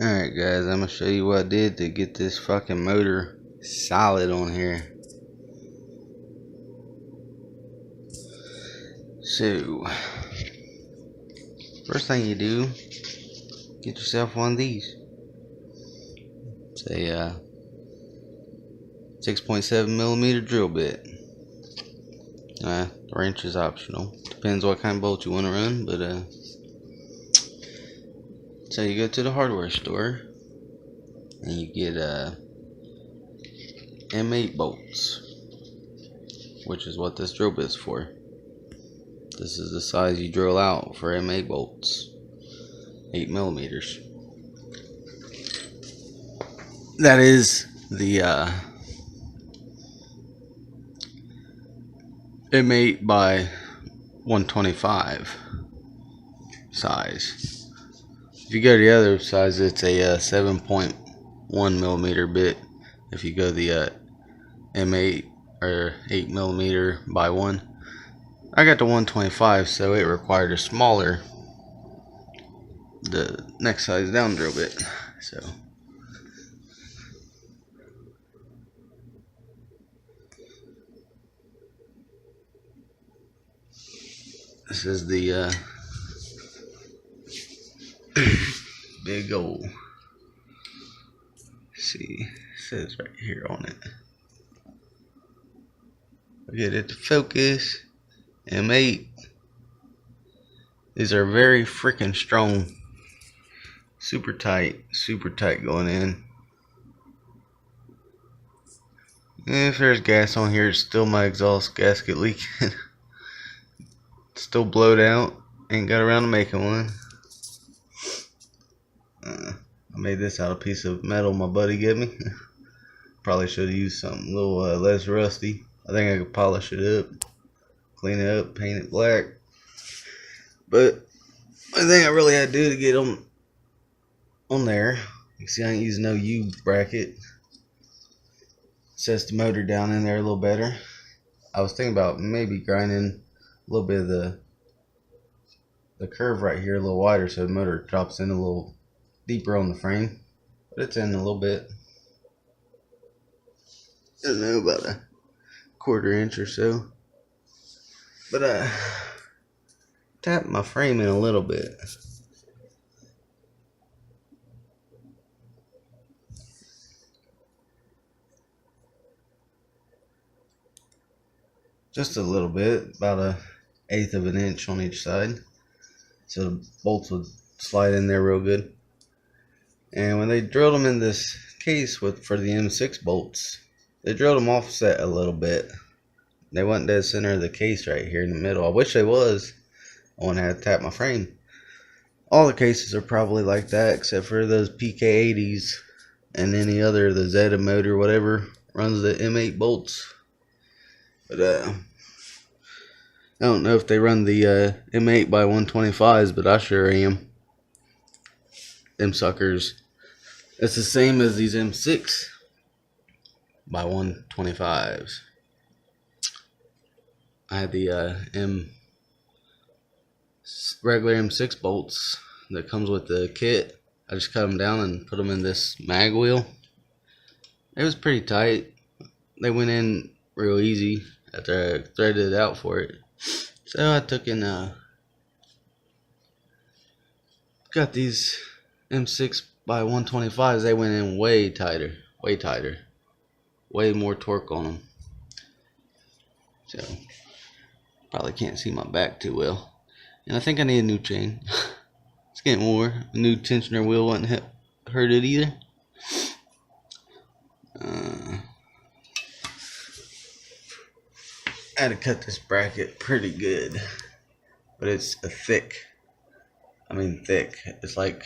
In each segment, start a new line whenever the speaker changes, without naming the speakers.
Alright guys, I'm gonna show you what I did to get this fucking motor solid on here. So, first thing you do, get yourself one of these. It's a 6.7mm drill bit. The wrench is optional. Depends what kind of bolt you want to run, but so you go to the hardware store and you get M8 bolts, which is what this drill bit's for. This is the size you drill out for M8 bolts, 8mm. That is the M8 by 125 size. If you go to the other size, it's a 7.1mm bit. If you go the M8 or 8mm by 1, I got the 125, so it required a smaller, the next size down drill bit. So this is the big old, see, it says right here on it. I'll get it to focus. M8. These are very freaking strong. Super tight going in. And if there's gas on here, it's still my exhaust gasket leaking. Still blowed out. Ain't got around to making one. I made this out of a piece of metal my buddy gave me. Probably should have used something a little less rusty. I think I could polish it up, clean it up, paint it black. But the thing I really had to do to get them on there, you see I ain't using no U bracket. Sets the motor down in there a little better. I was thinking about maybe grinding a little bit of the curve right here a little wider so the motor drops in a little deeper on the frame. But it's in a little bit. I don't know, about a 1/4 inch or so. But tap my frame in a little bit. Just a little bit, about 1/8 of an inch on each side, so the bolts would slide in there real good. And when they drilled them in this case for the M6 bolts, they drilled them offset a little bit. They wasn't dead center of the case right here in the middle. I wish they was. I wouldn't have to tap my frame. All the cases are probably like that, except for those PK80s and any other, the Zeta motor, whatever runs the M8 bolts. But I don't know if they run the M8 by 125s, but I sure am. Them suckers, it's the same as these M6 by 125s. I had the regular M6 bolts that comes with the kit. I just cut them down and put them in this mag wheel. It was pretty tight. They went in real easy after I threaded it out for it. So I took in got these M6 by 125s. They went in way tighter, way more torque on them. So probably can't see my back too well. And I think I need a new chain. It's getting wore. A new tensioner wheel wouldn't hurt it either. I had to cut this bracket pretty good, but it's thick. It's like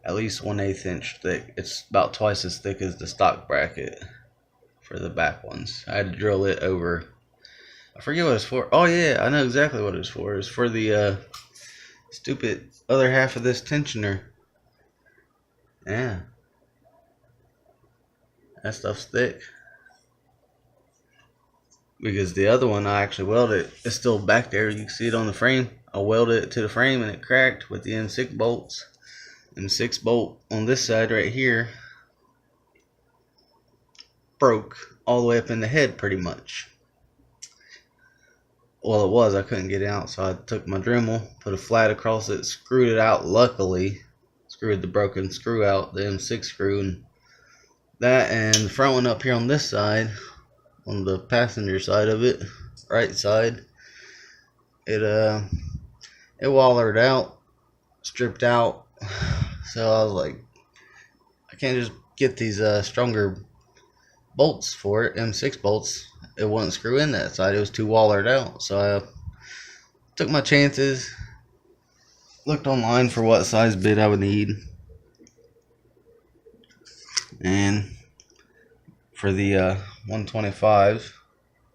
at least 1/8 inch thick. It's about twice as thick as the stock bracket for the back ones. I had to drill it over. I forget what it's for. Oh yeah, I know exactly what it's for. It's for the stupid other half of this tensioner. Yeah, that stuff's thick. Because the other one I actually welded, it's still back there. You can see it on the frame. I welded it to the frame and it cracked with the M6 bolts. M6 bolt on this side right here broke all the way up in the head pretty much. Well, it was. I couldn't get it out, so I took my Dremel, put a flat across it, screwed it out. Luckily, screwed the broken screw out, the M6 screw, and that, and the front one up here on this side, on the passenger side of it, right side, it wallered out, stripped out. So I was like, I can't just get these stronger bolts for it, M6 bolts. It wouldn't screw in that side, it was too wallered out. So I took my chances, looked online for what size bit I would need, and for the 125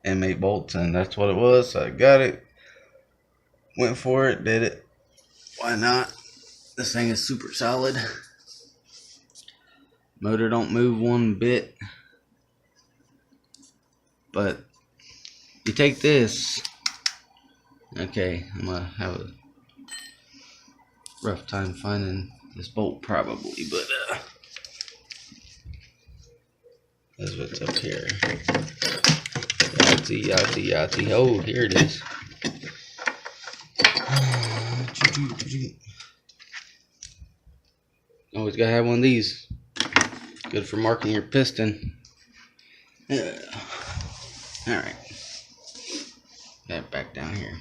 M8 bolts, and that's what it was. So I got it, went for it, did it. Why not? This thing is super solid. Motor don't move one bit. But you take this. Okay, I'm gonna have a rough time finding this bolt probably, but that's what's up here. Yahtzee. Oh, here it is. Always gotta have one of these. Good for marking your piston. Alright. Got it back down here.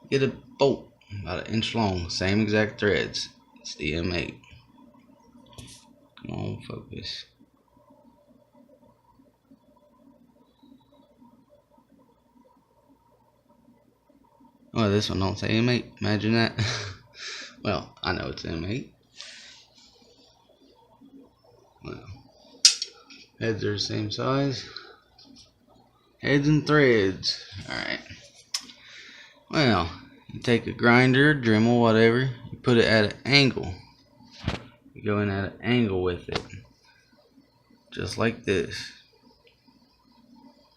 Get a bolt about 1 inch long, same exact threads. It's the M8. Come on, focus. Oh, this one don't say M8. Imagine that. Well, I know it's M8. Well, heads are the same size. Heads and threads. Alright. Well, you take a grinder, Dremel, whatever. You put it at an angle. You go in at an angle with it. Just like this.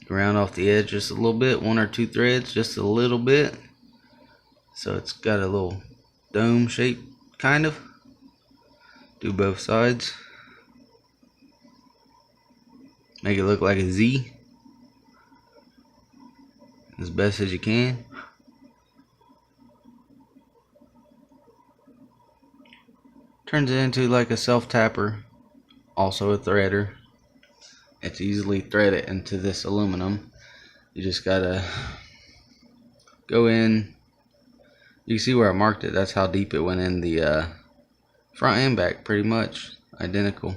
Round off the edge just a little bit. 1 or 2 threads, just a little bit. So it's got a little dome shape, kind of. Do both sides. Make it look like a Z. As best as you can. Turns it into like a self-tapper. Also a threader. It's easily threaded into this aluminum. You just gotta go in. You can see where I marked it. That's how deep it went in the front and back, pretty much identical.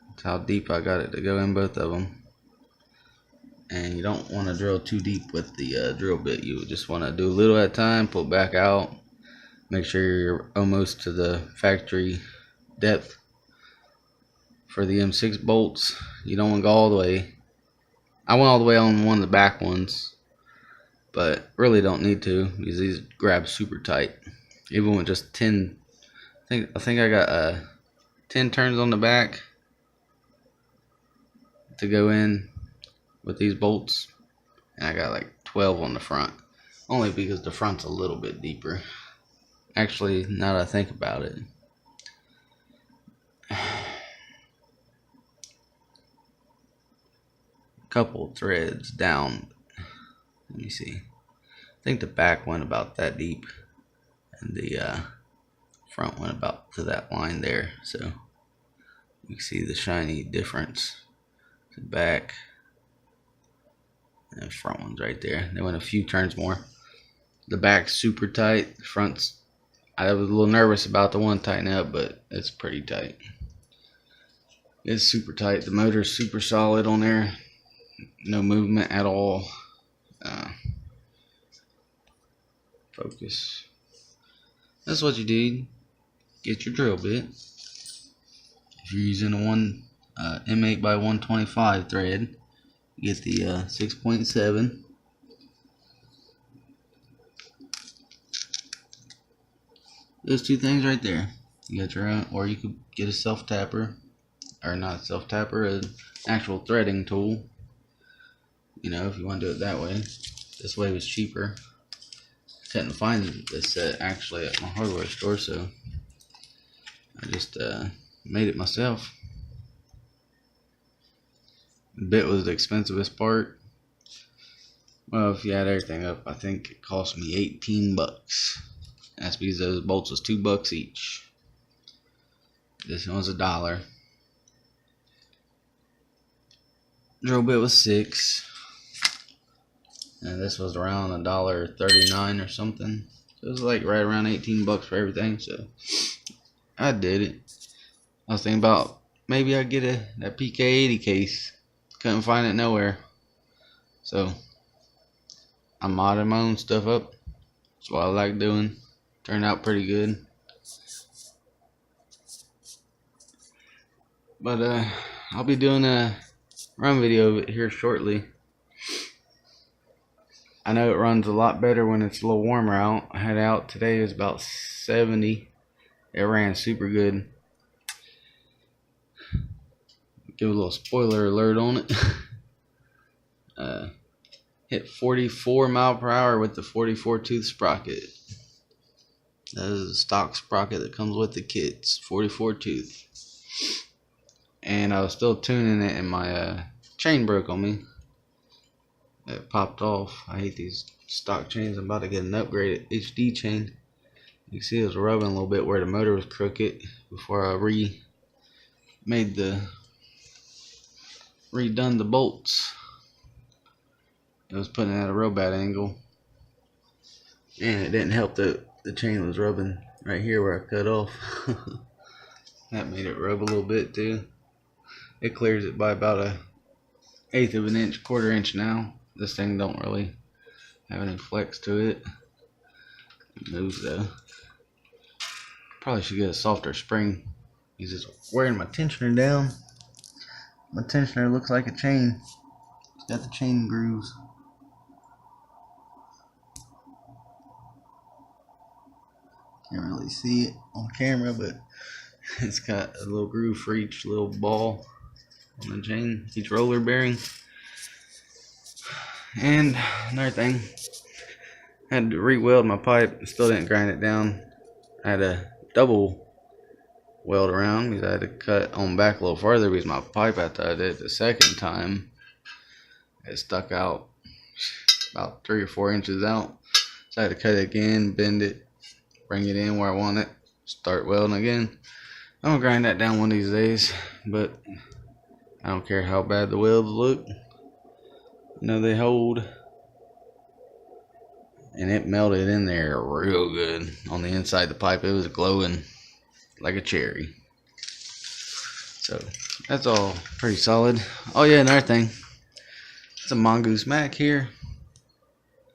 That's how deep I got it to go in both of them. And you don't want to drill too deep with the drill bit. You just want to do a little at a time, pull it back out. Make sure you're almost to the factory depth. For the M6 bolts, you don't want to go all the way. I went all the way on one of the back ones, but really don't need to because these grab super tight. Even with just 10, I think I got 10 turns on the back to go in with these bolts, and I got like 12 on the front, only because the front's a little bit deeper. Actually, now that I think about it, a couple threads down. Let me see. I think the back went about that deep, and the front went about to that line there. So you can see the shiny difference. The back and the front one's right there. They went a few turns more. The back's super tight. The front's, I was a little nervous about the one tightening up, but it's pretty tight. It's super tight. The motor's super solid on there. No movement at all. Focus. That's what you do. Get your drill bit. If you're using a M8 by 125 thread, you get the 6.7. Those two things right there. You got your own, or you could get a self tapper, or not self tapper, an actual threading tool. You know, if you want to do it that way. This way was cheaper. Couldn't find this set actually at my hardware store, so I just made it myself. The bit was the expensivest part. Well, if you add everything up, I think it cost me 18 bucks. That's because those bolts was $2 each. This one was $1. Drill bit was $6. And this was around $1.39 or something. So it was like right around 18 bucks for everything. So I did it. I was thinking about maybe I'd get that PK80 case. Couldn't find it nowhere. So I'm modding my own stuff up. That's what I like doing. Turned out pretty good. But I'll be doing a run video of it here shortly. I know it runs a lot better when it's a little warmer out. I had it out today, it was about 70. It ran super good. Give a little spoiler alert on it. Hit 44 mile per hour with the 44 tooth sprocket. That is a stock sprocket that comes with the kits. 44 tooth. And I was still tuning it and my chain broke on me. It popped off. I hate these stock chains. I'm about to get an upgraded HD chain. You can see it was rubbing a little bit where the motor was crooked before I redone the bolts. It was putting it at a real bad angle. And it didn't help that the chain was rubbing right here where I cut off. That made it rub a little bit too. It clears it by about 1/8 of an inch, 1/4 inch now. This thing don't really have any flex to it. It moves though. Probably should get a softer spring. He's just wearing my tensioner down. My tensioner looks like a chain. It's got the chain grooves. Can't really see it on camera, but it's got a little groove for each little ball on the chain, each roller bearing. And another thing, I had to re-weld my pipe. Still didn't grind it down. I had a double weld around because I had to cut on back a little farther because my pipe, after I did it the second time, it stuck out about 3 or 4 inches out. So I had to cut it again, bend it, bring it in where I want it, start welding again. I'm gonna grind that down one of these days, but I don't care how bad the welds look. You know, they hold. And it melted in there real good. On the inside of the pipe, it was glowing like a cherry. So that's all pretty solid. Oh yeah, another thing, it's a Mongoose Mac here.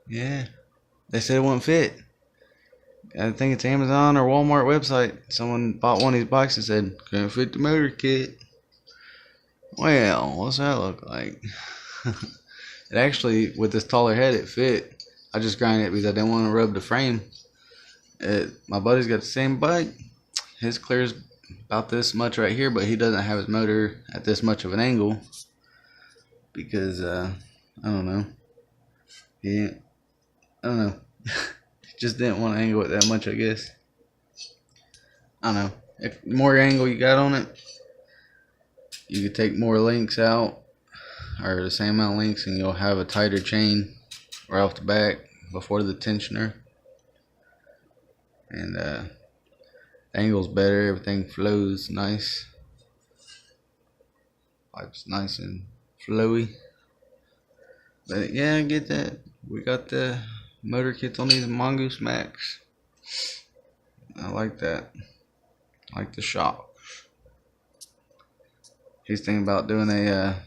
Yeah, they said it wouldn't fit. I think it's Amazon or Walmart website. Someone bought one of these bikes and said couldn't fit the motor kit. Well, what's that look like? It actually, with this taller head, it fit. I just grinded it because I didn't want to rub the frame. My buddy's got the same bike. His clears about this much right here, but he doesn't have his motor at this much of an angle because I don't know. I don't know. He just didn't want to angle it that much, I guess. I don't know. If the more angle you got on it, you could take more links out, or the same amount of links, and you'll have a tighter chain right off the back before the tensioner. And the angle's better, everything flows nice. Pipe's nice and flowy. But yeah, I get that. We got the motor kits on these Mongoose Macs. I like that. I like the shock. He's thinking about doing a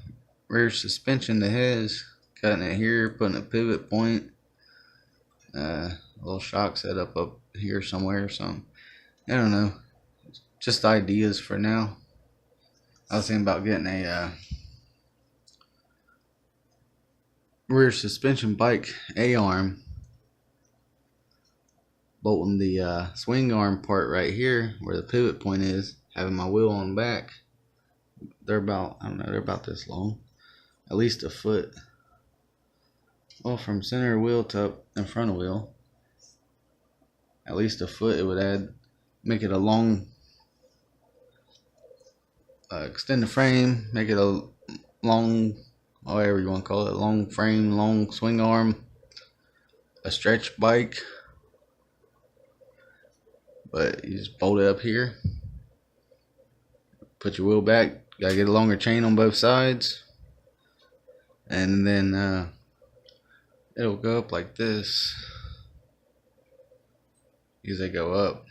rear suspension to his, cutting it here, putting a pivot point, a little shock setup up here somewhere or something. I don't know, just ideas for now. I was thinking about getting a rear suspension bike A-arm, bolting the swing arm part right here where the pivot point is, having my wheel on back. They're about, I don't know, they're about this long, at least a foot. Well, from center wheel to up in front of wheel, at least a foot. It would make it a long extend the frame, make it a long, whatever you want to call it, long frame, long swing arm, a stretch bike. But you just bolt it up here, put your wheel back, gotta get a longer chain on both sides, and then it'll go up like this. Because they go up,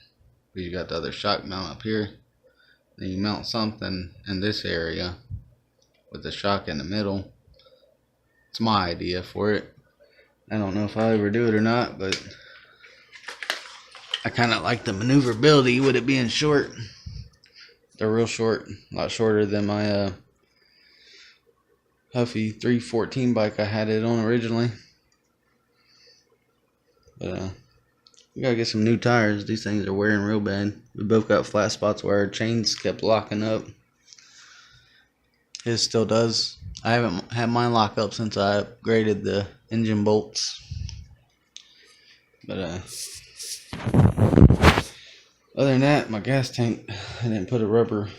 you got the other shock mount up here. Then you mount something in this area with the shock in the middle. It's my idea for it. I don't know if I'll ever do it or not, but I kind of like the maneuverability with it being short. They're real short, a lot shorter than my Huffy 314 bike I had it on originally. But we gotta get some new tires. These things are wearing real bad. We both got flat spots where our chains kept locking up. His still does. I haven't had mine lock up since I upgraded the engine bolts. But other than that, my gas tank, I didn't put a rubber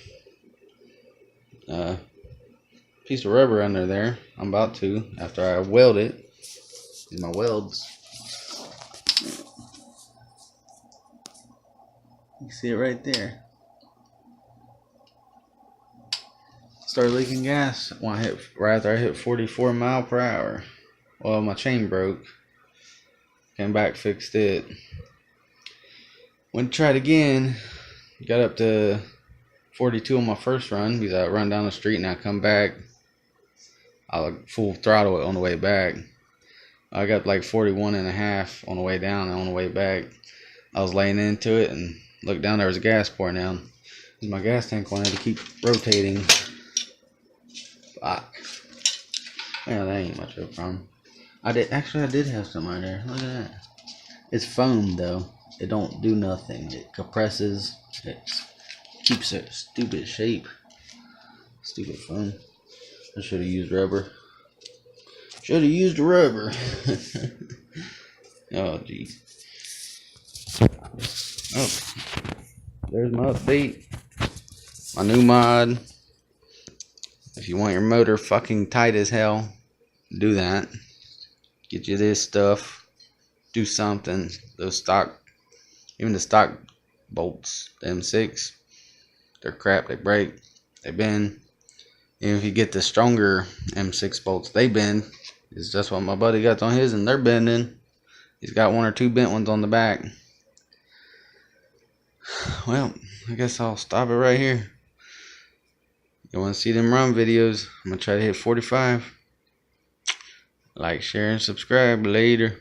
piece of rubber under there. I'm about to after I weld it. These are my welds. You see it right there. Started leaking gas when I hit right after I hit 44 miles per hour. Well, my chain broke. Came back, fixed it. Went to try it again. Got up to 42 on my first run because I run down the street and I come back. I full throttle it on the way back. I got like 41 and a half on the way down and on the way back. I was laying into it and looked down, there was gas pouring down. My gas tank wanted to keep rotating. Fuck. Yeah, that ain't much of a problem. I did have some right there. Look at that. It's foam though. It don't do nothing. It compresses. It keeps it stupid shape. Stupid foam. I should have used rubber. Should have used rubber. Oh geez. Oh, there's my update. My new mod. If you want your motor fucking tight as hell, do that. Get you this stuff. Do something. Those stock, even the stock bolts, the M6, they're crap. They break. They bend. Even if you get the stronger M6 bolts, they bend. It's just what my buddy got on his, and they're bending. He's got one or two bent ones on the back. Well, I guess I'll stop it right here. You want to see them run videos? I'm going to try to hit 45. Like, share, and subscribe. Later.